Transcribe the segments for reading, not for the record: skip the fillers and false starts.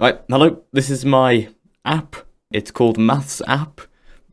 Right, hello, this is my app. It's called Maths App.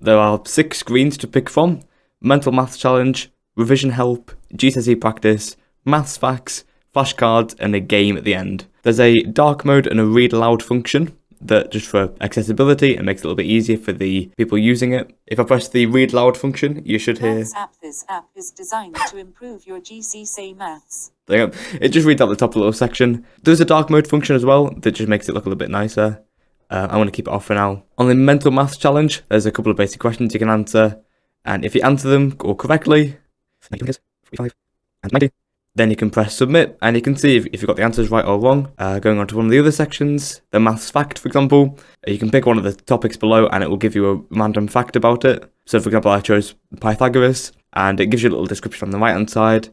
There are 6 screens to pick from: Mental Maths Challenge, Revision Help, GCSE Practice, Maths Facts, Flashcards, and a game at the end. There's a dark mode and a read aloud function that just for accessibility and makes it a little bit easier for the people using it. If I press the read aloud function, you should hear... This app is designed to improve your GCSE maths. There you go. It just reads out the top little section. There's a dark mode function as well that just makes it look a little bit nicer. I'm going to keep it off for now. On the Mental Maths Challenge, there's a couple of basic questions you can answer, and if you answer them all correctly, 45 and 90, then you can press submit, and you can see if you've got the answers right or wrong. Going on to one of the other sections, the Maths Fact, for example, you can pick one of the topics below and it will give you a random fact about it. So for example, I chose Pythagoras, and it gives you a little description on the right hand side,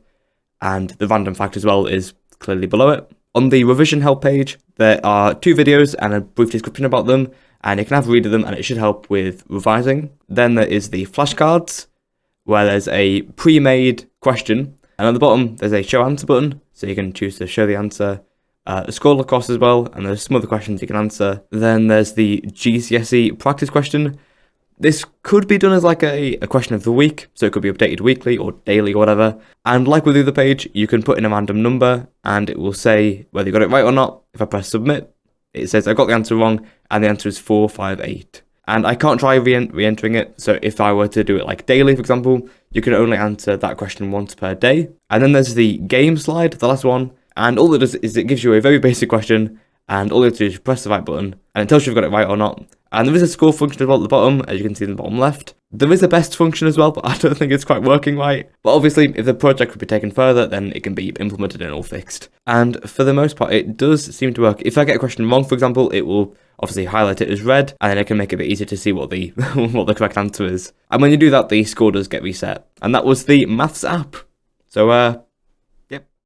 and the random fact as well is clearly below it. On the revision help page, there are 2 videos and a brief description about them, and you can have a read of them and it should help with revising. Then there is the flashcards, where there's a pre-made question, and at the bottom there's a show answer button, so you can choose to show the answer. Scroll across as well, and there's some other questions you can answer. Then there's the GCSE practice question. This could be done as like a question of the week, so it could be updated weekly or daily or whatever. And like with the other page, you can put in a random number and it will say whether you got it right or not. If I press submit, it says I got the answer wrong, and the answer is 458. And I can't try re-entering it, so if I were to do it like daily, for example, you can only answer that question once per day. And then there's the game slide, the last one, and all it does is it gives you a very basic question, and all you have to do is press the right button, and it tells you if you've got it right or not. And there is a score function as well at the bottom, as you can see in the bottom left. There is a best function as well, but I don't think it's quite working right. But obviously, if the project could be taken further, then it can be implemented and all fixed. And for the most part, it does seem to work. If I get a question wrong, for example, it will obviously highlight it as red, and then it can make it a bit easier to see what the what the correct answer is. And when you do that, the score does get reset. And that was the Maths app. So